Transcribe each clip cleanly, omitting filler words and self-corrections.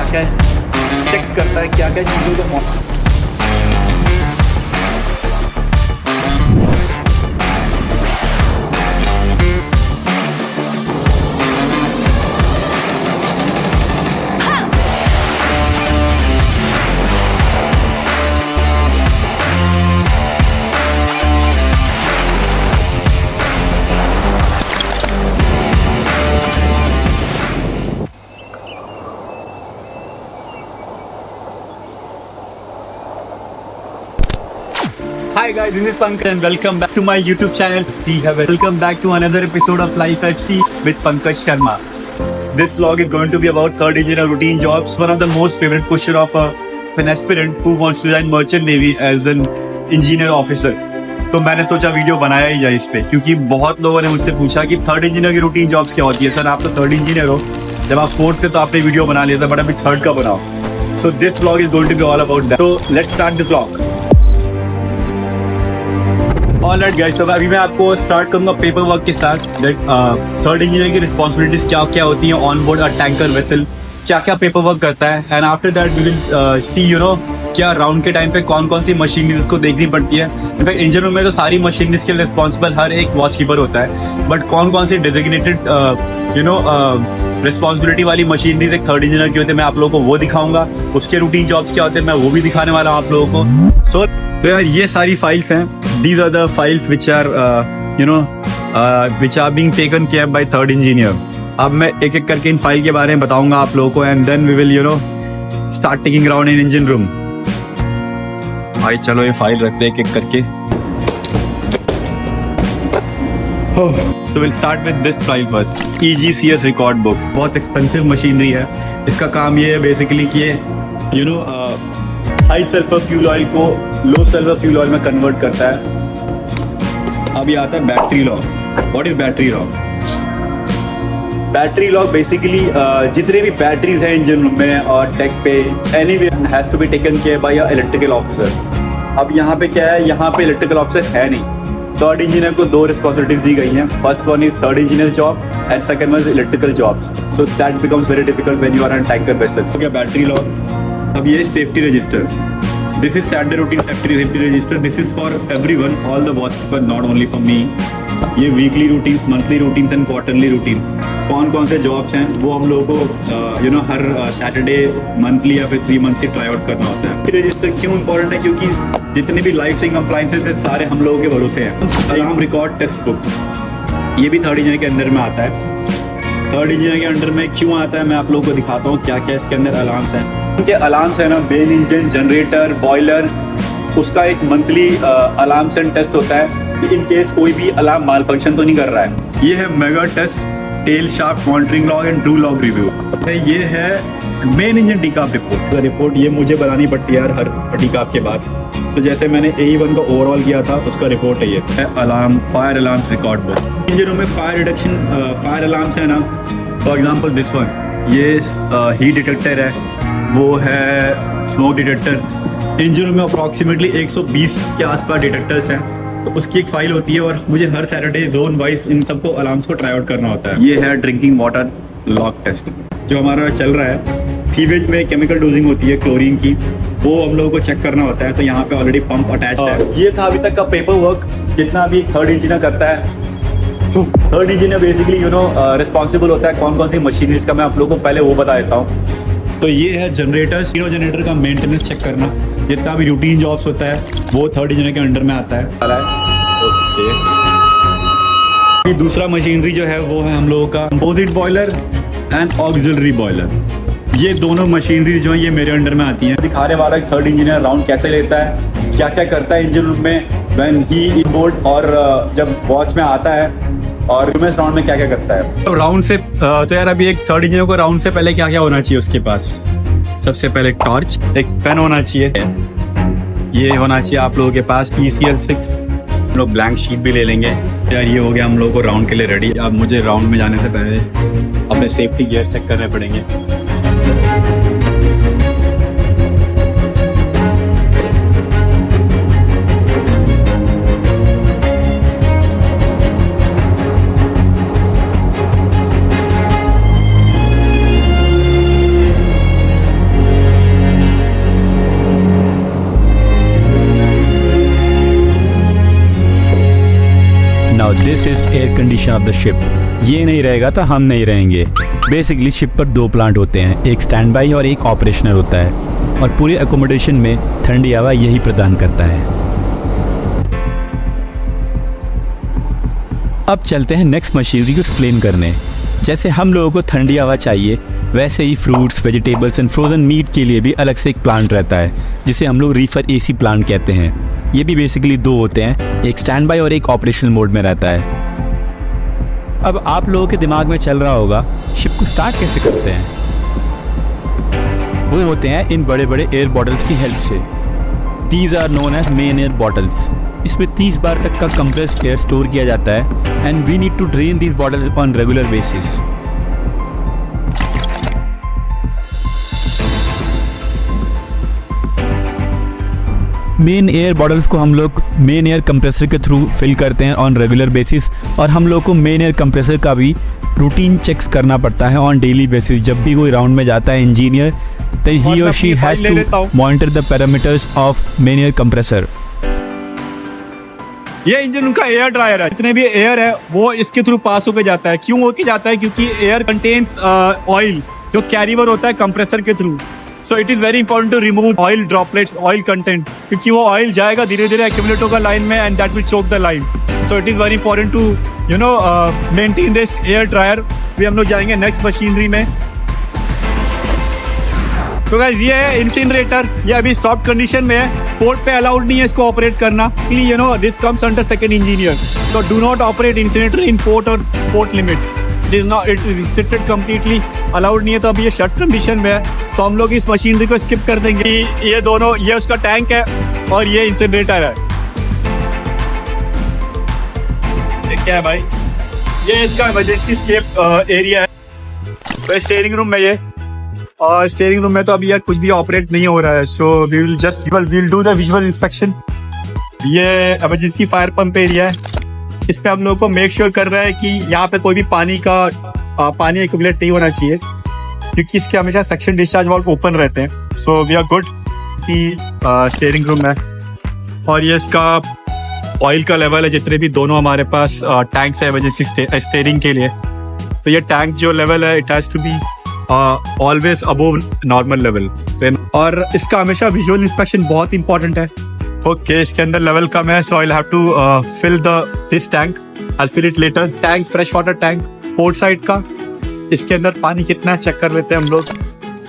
क्या चेक्स करता है, क्या क्या चीज़ों को Hi guys, this is Pankaj and welcome back to my YouTube channel. Welcome back to another episode of Life at Sea with Pankaj Sharma. This vlog is going to be about third engineer routine jobs. One of the most favorite question of an aspirant who wants to join merchant navy as an engineer officer. तो मैंने सोचा video बनाया ही जाए इस पे, क्योंकि बहुत लोगों ने मुझसे पूछा कि थर्ड इंजीनियर की रूटीन जॉब्स क्या होती है। सर आप तो थर्ड इंजीनियर हो, जब आप फोर्थ थे तो आपने वीडियो बना लिया था, बट अभी थर्ड का बनाओ। So this vlog is going to be all about that. So let's start this vlog. Alright guys, तो अभी मैं आपको स्टार्ट करूंगा पेपर वर्क के साथ। थर्ड इंजीनियर की रिस्पॉन्सिबिलिटीज क्या क्या होती हैं on board a tanker vessel, क्या क्या पेपर वर्क करता है। And after that we will see क्या राउंड के टाइम पे कौन कौन सी मशीनरीज को देखनी पड़ती है। इनफैक्ट इंजन रूम में तो सारी मशीनरीज के लिए रिस्पॉन्सिबल हर एक वॉच कीपर होता है, बट कौन कौन सी डेजिग्नेटेड रिस्पॉन्सिबिलिटी वाली मशीनरीज एक थर्ड इंजीनियर की होती है, मैं आप लोगों को वो दिखाऊंगा। उसके रूटीन जॉब्स क्या होते हैं मैं वो भी दिखाने वाला हूँ आप लोगों को। सो तो यार ये सारी फाइल्स हैं, these are the files which are being taken care by third engineer. अब मैं एक एक करके इन फाइल के बारे में बताऊंगा आप लोगों को, and then we will start taking around in engine room. भाई चलो ये फाइल रखते हैं एक एक करके। So we'll start with this file first. EGCS record book, बहुत एक्सपेंसिव मशीनरी है। इसका काम ये है बेसिकली कि हाई सल्फर फ्यूल ऑयल को लो सल्फर फ्यूल ऑयल में कन्वर्ट करता है। अब ये आता है battery lock. What is battery lock? Battery lock basically जितने भी बैटरीज हैं इंजन रूम में और डेक पे, anyway has to be taken care by a electrical officer. अब यहाँ पे क्या है, यहाँ पे इलेक्ट्रिकल ऑफिसर है नहीं। थर्ड इंजीनियर को दो रिस्पॉन्सिबिलिटीज दी गई हैं। First one is third engineer job and second one is electrical jobs. So that becomes very difficult when you are on tanker vessel. तो क्या बैटरी लॉक। अब ये safety register, this is standard routine safety register. This is for everyone, all the watch keeper, not only for me. ये weekly routines, monthly routines and quarterly routines, कौन कौन से jobs हैं वो हम लोगों को हर सैटरडे मंथली या फिर 3 मंथ से ट्राई आउट करना होता है। रजिस्टर क्यों इंपॉर्टेंट है? क्योंकि जितने भी लाइफ सेविंग अप्लायंसेस हैं सारे हम लोगों के भरोसे हैं। अलार्म रिकॉर्ड टेस्ट बुक, ये भी थर्ड इंजीनियर के अंदर में आता है। थर्ड इंजीनियर के अंडर में क्यों आता है मैं आप लोगों को दिखाता हूँ क्या क्या इसके अंदर अलार्म्स हैं। उनके अलार्म्स है ना, मेन इंजन, जनरेटर, बॉयलर, उसका एक मंथली अलार्म्स एंड टेस्ट होता है कि इन केस कोई भी अलार्म माल फंक्शन तो नहीं कर रहा है। ये है mega test, tail shaft monitoring log and true log review. ये है मेन इंजन डीकाप रिपोर्ट। ये मुझे बनानी पड़ती है यार हर डीकाप के बाद। तो जैसे मैंने AE1 का ओवरऑल किया था उसका रिपोर्ट है। ये है alarm, fire alarms record book. इंजनों में फायर रिडक्शन फायर अलार्म्स है ना, फॉर एग्जांपल दिस वन, ये हीट डिटेक्टर है, वो है स्मोक डिटेक्टर। इंजनों में अप्रॉक्सीमेटली 120 के आसपास डिटेक्टर्स हैं, तो उसकी एक फाइल होती है और मुझे हर सैटरडे जोन वाइज इन सबको अलार्म्स को ट्राई आउट करना होता है। ये है ड्रिंकिंग वाटर लॉग टेस्ट, जो हमारा चल रहा है। सीवेज में केमिकल डोजिंग होती है क्लोरीन की, वो हम लोगों को चेक करना होता है। तो यहाँ पे ऑलरेडी पंप अटैच्ड है। ये था अभी तक का पेपर वर्क जितना भी थर्ड इंजीनियर करता है। थर्ड इंजीनियर बेसिकली रिस्पॉन्सिबल होता है कौन कौन सी मशीनरीज का, मैं आप लोगों को पहले वो बता देता हूँ। तो ये है जनरेटर्स, तीनों जनरेटर का मेंटेनेंस चेक करना। जितना भी रूटीन जॉब्स होता है वो थर्ड इंजीनियर के अंडर में आता है। ओके, दूसरा मशीनरी जो है वो है हम लोगों का composite boiler and auxiliary boiler. ये दोनों मशीनरी जो है ये मेरे अंडर में आती हैं। दिखाने वाला थर्ड इंजीनियर राउंड कैसे लेता है, क्या क्या करता है इंजन रूम में, व्हेन ही बोर्ड, और जब वॉच में आता है और ह्यूमन राउंड में क्या क्या करता है। तो राउंड से तो यार अभी एक थर्ड इंजीनियर को राउंड से पहले क्या क्या होना चाहिए उसके पास। सबसे पहले एक टॉर्च, एक पेन होना चाहिए, ये होना चाहिए आप लोगों के पास ECL6। हम लोग ब्लैंक शीट भी ले लेंगे। यार ये हो गया हम लोगों को राउंड के लिए रेडी। अब मुझे राउंड में जाने से पहले अपने सेफ्टी गियर चेक करने पड़ेंगे। Now this is air condition of the ship. ये नहीं रहेगा तो हम नहीं रहेंगे। बेसिकली शिप पर दो प्लांट होते हैं, एक स्टैंड बाई और एक ऑपरेशनल होता है, और पूरे एकोमोडेशन में ठंडी हवा यही प्रदान करता है। अब चलते हैं नेक्स्ट मशीनरी को एक्सप्लेन करने। जैसे हम लोगों को ठंडी हवा चाहिए, वैसे ही fruits, vegetables and frozen meat के लिए भी अलग से एक प्लांट रहता है, जिसे हम लोग रीफर AC प्लांट कहते हैं। ये भी बेसिकली दो होते हैं, एक स्टैंड बाई और एक ऑपरेशनल मोड में रहता है। अब आप लोगों के दिमाग में चल रहा होगा शिप को स्टार्ट कैसे करते हैं। वो होते हैं इन बड़े बड़े एयर बॉटल्स की हेल्प से। These are known as main air bottles. इसमें 30 बार तक का कंप्रेस्ड एयर स्टोर किया जाता है and we need to drain these bottles on regular basis. Main air bottles को हम लोग मेन एयर कंप्रेसर के थ्रू फिल करते हैं ऑन रेगुलर बेसिस, और हम लोग को मेन एयर कंप्रेसर का भी रूटीन चेक्स करना पड़ता है ऑन डेली बेसिस। जब भी कोई राउंड में जाता है इंजीनियर, तो ही और she has to monitor the parameters of main air compressor. ये इंजन उनका एयर ड्रायर है। जितने भी एयर है वो इसके थ्रू पास होकर जाता है। क्यों होके जाता है? क्योंकि एयर कंटेन्स ऑयल जो कैरीवर होता है कंप्रेसर के through. So it is very important to remove oil droplets, oil content, क्योंकि वो ऑयल जाएगा धीरे धीरे एक्यूमुलेट होगा लाइन में and that will choke the line. So it is very important to maintain this air dryer. भी हम लोग जाएंगे नेक्स्ट मशीनरी में। तो गाइस ये है इंसिनरेटर। ये अभी सॉफ्ट कंडीशन में है, पोर्ट पे अलाउड नहीं है इसको ऑपरेट करना। This comes under second engineer. So do not operate incinerator in port और port limit. It is restricted completely, allowed नहीं है। तो अभी ये शट कंडीशन में है, तो हम लोग इस मशीनरी को स्किप कर देंगे। ये दोनों, ये उसका टैंक है और ये इंसिनरेटर है। क्या है भाई? ये इसका इमरजेंसी स्केप एरिया है। तो स्टीयरिंग रूम में ये, और स्टीयरिंग रूम में तो अभी यार कुछ भी ऑपरेट नहीं हो रहा है। So we will do the visual inspection. ये इमरजेंसी फायर पंप एरिया है। इस पे हम लोग को मेक श्योर कर रहा है कि यहाँ पे कोई भी पानी एक्यूमुलेट नहीं होना चाहिए, क्योंकि इसके हमेशा सेक्शन डिस्चार्ज वाल्व ओपन रहते हैं। So we are good. Steering room है, और ये इसका ऑयल का लेवल है। जितने भी दोनों हमारे पास टैंक्स है इमरजेंसी स्टीयरिंग के लिए, तो ये टैंक जो लेवल है it has to be always above normal level. और इसका हमेशा विजुअल इंस्पेक्शन बहुत इंपॉर्टेंट है। ओके, इसके अंदर लेवल कम है, so I will have to fill this tank. I will fill it later. Tank fresh water tank port side का। इसके अंदर पानी कितना है चेक कर लेते हैं हम लोग।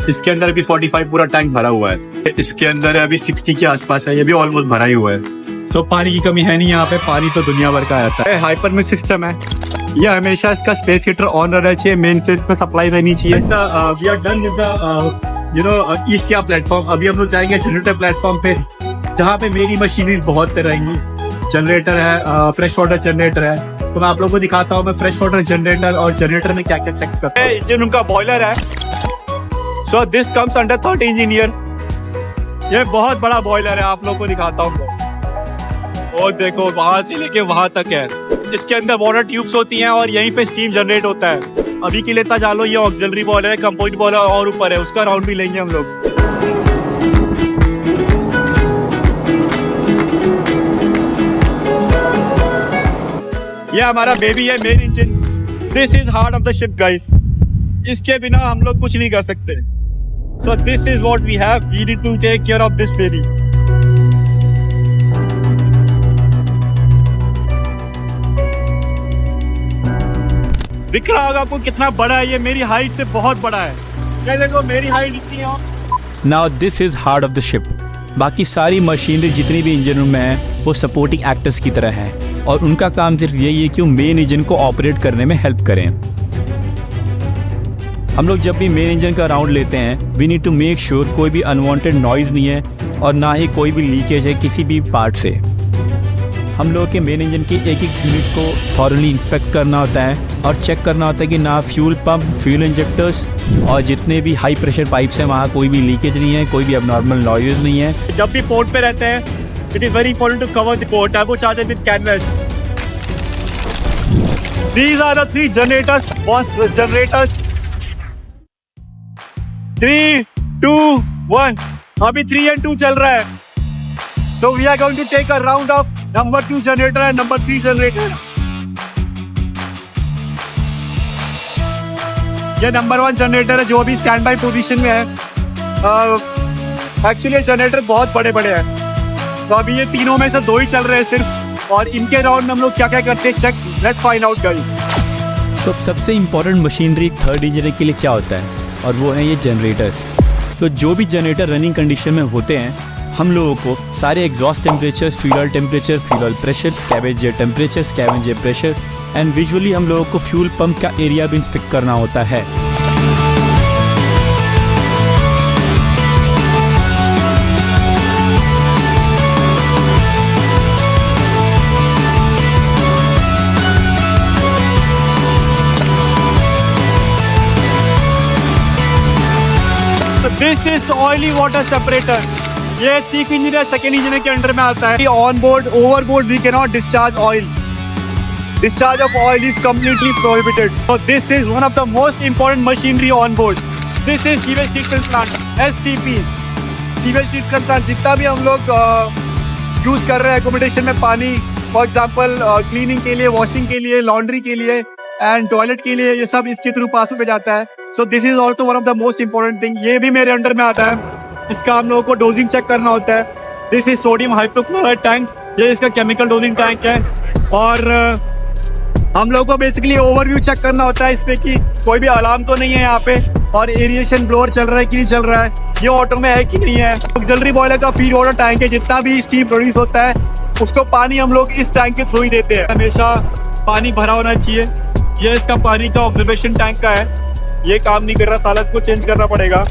इसके अंदर अभी 45 पूरा टैंक भरा हुआ है। इसके अंदर अभी 60 के आसपास है, ये भी ऑलमोस्ट भरा ही हुआ है। सो पानी की कमी है नहीं यहाँ पे, पानी तो दुनिया भर का आता है। हाइपर में सिस्टम है, ये हमेशा इसका स्पेस हीटर ऑन रहना चाहिए, मेन फील्ड में सप्लाई रहनी चाहिए। We are done with the ECR platform. अभी हम लोग जाएंगे जनरेटर प्लेटफॉर्म पे, जहाँ पे मेरी मशीनरी बहुत रहेंगी। जनरेटर है, फ्रेश वाटर जनरेटर है, तो मैं आप लोगों को दिखाता हूँ मैं फ्रेश वाटर जनरेटर और जनरेटर में क्या क्या चेक करता हूँ। इंजन उनका बॉयलर है। So this comes under third engineer. ये बहुत बड़ा बॉयलर है, आप लोगों को दिखाता हूँ। और देखो वहां से लेके वहां तक है। इसके अंदर वाटर ट्यूब्स होती हैं और यहीं पे स्टीम जनरेट होता है। अभी के लिए जा लो, ये ऑक्सिलरी बॉयलर है, कंपोजिट बॉयलर और ऊपर है, उसका राउंड भी लेंगे हम लोग। ये हमारा बेबी है, main engine. This is heart of the ship guys. इसके बिना हम लोग कुछ नहीं कर सकते। So this is what we have. We need to take care of this baby. दिख रहा होगा आपको कितना बड़ा है ये, मेरी हाइट से बहुत बड़ा है। क्या देखो मेरी हाइट इतनी है। Now this is heart of the ship. बाकी सारी मशीनरी जितनी भी इंजन रूम में है वो सपोर्टिंग एक्टर्स की तरह हैं और उनका काम सिर्फ यही है कि वो मेन इंजन को ऑपरेट करने में हेल्प करें। हम लोग जब भी मेन इंजन का राउंड लेते हैं we need to make sure कोई भी अनवांटेड नॉइज़ नहीं है और ना ही कोई भी लीकेज है किसी भी पार्ट से। हम लोग के मेन इंजन के एक एक यूनिट को थॉरली इंस्पेक्ट करना होता है और चेक करना होता है कि ना फ्यूल पंप, फ्यूल इंजेक्टर्स और जितने भी हाई प्रेशर पाइप्स हैं वहाँ कोई भी लीकेज नहीं है, कोई भी अबनॉर्मल नॉइज़ नहीं है। जब भी पोर्ट पे रहते हैं it is very important to cover the port turbocharger with canvas. These are the 3 generators, monster generators. 3, 2, 1. अभी 3 and 2 चल रहा है. So we are going to take a round of number 2 generator and number 3 generator. ये number 1 generator है जो अभी stand by position में है। एक्चुअली ये जनरेटर बहुत बड़े बड़े हैं, तो अभी ये तीनों में से 2 ही चल रहे हैं सिर्फ, और इनके राउंड में हम लोग क्या क्या करते हैं check, let's find out guys. तो सबसे इम्पोर्टेंट मशीनरी थर्ड इंजन के लिए क्या होता है, और वो है ये जनरेटर्स। तो जो भी जनरेटर रनिंग कंडीशन में होते हैं हम लोगों को सारे exhaust temperature, fuel temperature, fuel pressure, scavenger temperature, scavenger pressure and visually हम लोगों को फ्यूल पंप का एरिया भी इंस्पेक्ट करना होता है। This is oily water separator. ये चीफ इंजीनियर सेकेंड इंजीनियर के अंडर में आता है। On board, overboard we can not discharge oil. Discharge of oil is completely prohibited. So this is one of the most important machinery on board. This is sewage treatment plant, STP. Sewage treatment plant जितना भी हम लोग use कर रहे हैं accommodation में पानी, for example cleaning के लिए, वॉशिंग के लिए, लॉन्ड्री के लिए एंड टॉयलेट के लिए, ये सब इसके थ्रू पास में जाता है। सो this is also one of the most important thing. ये भी मेरे अंडर में आता है। इसका हम लोगों को डोजिंग चेक करना होता है। This is sodium hypochlorite tank. ये इसका केमिकल डोजिंग टैंक है, और हम लोगों को बेसिकली ओवरव्यू चेक करना होता है इसमें कि कोई भी अलार्म तो नहीं है यहाँ पे, और एरिएशन ब्लोअर चल रहा है कि नहीं चल रहा है, ये ऑटो में है कि नहीं है। ऑक्सिलरी बॉयलर का फीड वाटर टैंक है, जितना भी स्टीम प्रोड्यूस होता है उसको पानी हम लोग इस टैंक के थ्रू ही देते हैं। हमेशा पानी भरा होना चाहिए। ये इसका पानी का ऑब्जर्वेशन टैंक का है, ये काम नहीं कर रहा, साला इसको चेंज करना पड़ेगा।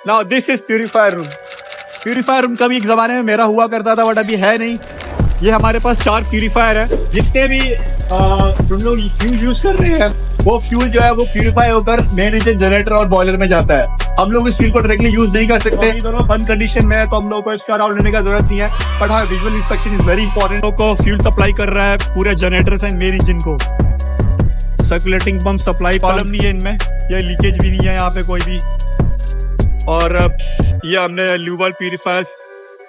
Now this is purifier room. Purifier room कभी एक जमाने में मेरा हुआ करता था, बट अभी है नहीं। ये हमारे पास 4 प्यूरीफायर है। जितने भी हम लोग फ्यूल यूज कर रहे हैं वो फ्यूल जो है वो प्यूरीफाई होकर मेन इंजन, जनरेटर और बॉयलर में जाता है। हम लोग इस फ्यूल को डायरेक्टली यूज नहीं कर सकते, दोनों बंद कंडीशन में है, तो हम लोग को इसका राउंड लेने का जरूरत नहीं है। बट हाँ, visual inspection is very important. को फ्यूल सप्लाई कर रहा है पूरे जनरेटर एंड मेन इंजन को। सर्कुलेटिंग पंप सप्लाई प्रॉब्लम नहीं है इनमें, ये लीकेज भी नहीं है यहाँ पे कोई भी। और ये हमने ल्यूबल प्यूरीफायर,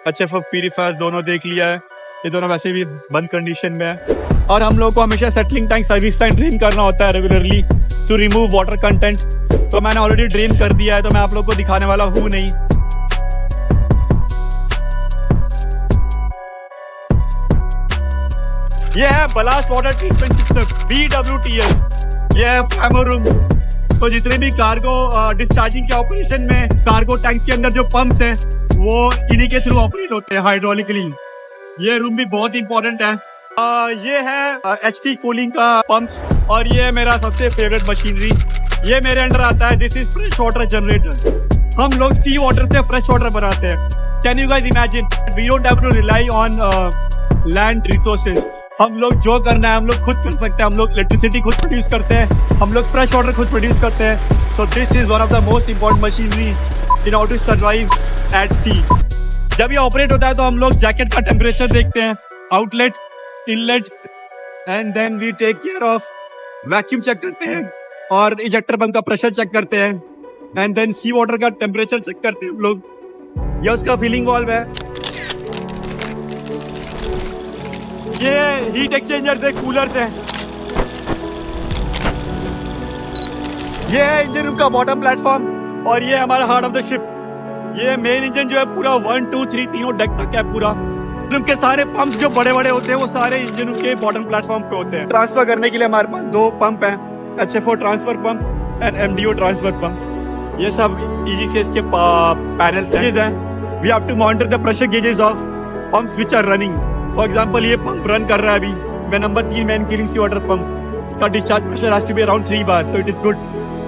HFF प्यूरीफायर दोनों देख लिया है। ये दोनों वैसे भी बंद कंडीशन में है। और हम लोग को हमेशा settling tank, service tank drain करना होता है regularly to remove water content. तो मैंने ऑलरेडी ड्रेन कर दिया है, तो मैं आप लोग को दिखाने वाला हूँ नहीं। ये है blast water treatment system, BWTS। ये है फैमो रूम। तो जितने भी कार्गो डिस्चार्जिंग के ऑपरेशन में कार्गो टैंक्स के अंदर जो पंप्स हैं वो इन्हीं के थ्रू ऑपरेट होते हैं हाइड्रोलिकली। ये रूम भी बहुत इंपॉर्टेंट है। ये है HT कूलिंग का पंप्स, और ये है मेरा सबसे फेवरेट मशीनरी। ये मेरे अंडर आता है। This is fresh water generator. हम लोग सी वाटर से फ्रेश वाटर बनाते हैं। Can you guys imagine, we don't have to rely on land resources. हम लोग जो करना है हम लोग खुद कर सकते हैं। हम लोग इलेक्ट्रिसिटी खुद प्रोड्यूस करते हैं, हम लोग फ्रेश वाटर खुद प्रोड्यूस करते हैं। So this is one of the most important machinery in order to survive at sea. जब ये ऑपरेट होता है तो हम लोग जैकेट का टेम्परेचर देखते हैं, outlet, inlet, and then we take care of vacuum check करते हैं, और इजेक्टर पंप का प्रेशर चेक करते हैं, एंड देन सी वाटर का टेम्परेचर चेक करते हैं हम लोग। ये उसका फीलिंग वाल्व है। ये हीट एक्सचेंजर्स है, कूलर्स हैं। ये है इंजन रूम का बॉटम प्लेटफॉर्म, और ये हमारा हार्ट ऑफ द शिप। ये मेन इंजन जो है पूरा 1, 2, 3 तीनों डेक तक है पूरा। उनके सारे पंप जो बड़े बड़े होते हैं वो सारे इंजन के बॉटम प्लेटफॉर्म पे होते हैं। ट्रांसफर करने के लिए हमारे पास 2 पंप हैं, HFO transfer pump and MDO transfer pump. ये सब EGCS के पैनल्स हैं. We have to monitor the pressure gauges of pumps which are running. For example, ये पंप रन कर रहा है अभी. मैं नंबर 3 मैन के लिए वाटर पंप. इसका discharge pressure has to be around 3 bar, so it is good.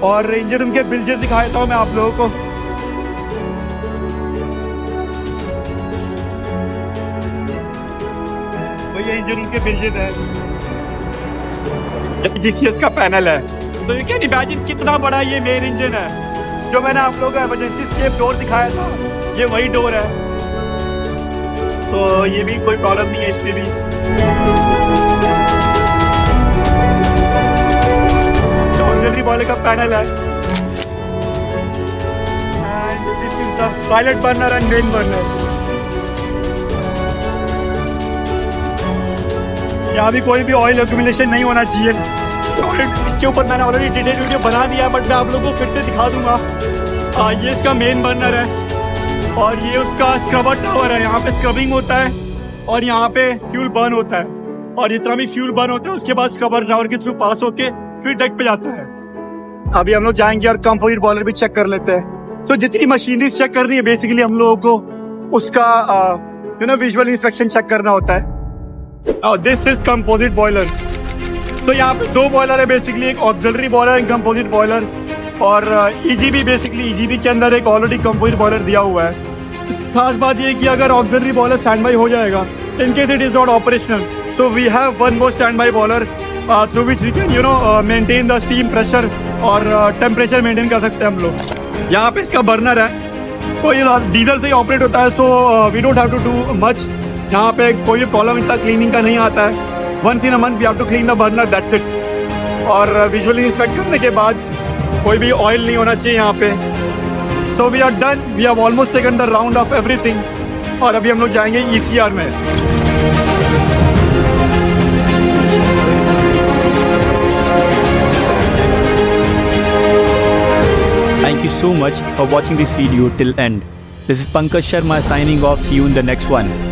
और इंजन रूम के बिल्जेस दिखा देता हूँ मैं आप लोगों को. तो ये इंजन रूम के बिल्जेस है. GCS का पैनल है. तो यू कैन इमेजिन कितना बड़ा ये मेन इंजन है. जो मैंने आप लोगों को इमरजेंसी स्केप डोर दिखाया था, ये वही डोर है. तो ये भी कोई प्रॉब्लम नहीं है इसमें भी. ऑक्सिलरी बॉयलर का पैनल है. And this is the pilot burner and main burner. यहाँ भी कोई भी ऑयल एक्यूमुलेशन नहीं होना चाहिए. इसके ऊपर मैंने ऑलरेडी डिटेल वीडियो बना दिया, बट मैं आप लोगों को फिर से दिखा दूंगा. ये इसका मेन बर्नर है और ये उसका स्क्रबर टावर है. यहाँ पे स्क्रबिंग होता है और यहाँ पे फ्यूल बर्न होता है. और जितना भी फ्यूल बर्न होता है उसके बाद स्क्रबर टावर के थ्रू पास होके फिर डेक पे जाता है. अभी हम लोग जाएंगे और कंपोजिट बॉयलर भी चेक कर लेते हैं. तो जितनी मशीनरी चेक करनी है बेसिकली हम लोगों को उसका विजुअल इंस्पेक्शन चेक करना होता है. This is composite boiler. तो यहाँ पे 2 बॉयलर है बेसिकली, एक auxiliary boiler and composite boiler. और EGB बेसिकली EGB के अंदर एक ऑलरेडी कंपोजिट बॉयलर दिया हुआ है. खास बात ये कि अगर ऑक्सिलरी बॉयलर स्टैंड बाई हो जाएगा, in case it is not operational, so we have one more standby boiler through which we can maintain the steam pressure और टेम्परेचर मेंटेन कर सकते हैं हम लोग. यहाँ पे इसका बर्नर है. तो ये डीजल से ही ऑपरेट होता है, so we don't have to do much. यहाँ पे कोई भी प्रॉब्लम इतना क्लीनिंग का नहीं आता है. Once in a month we have to clean the burner, that's it. और विजुअली इंस्पेक्ट करने के बाद कोई भी ऑयल नहीं होना चाहिए यहाँ पे. So we are done. We have almost taken the round of everything. और अभी हम लोग जाएंगे ECR में. Thank you so much for watching this video till end. This is Pankaj Sharma signing off. See you in the next one.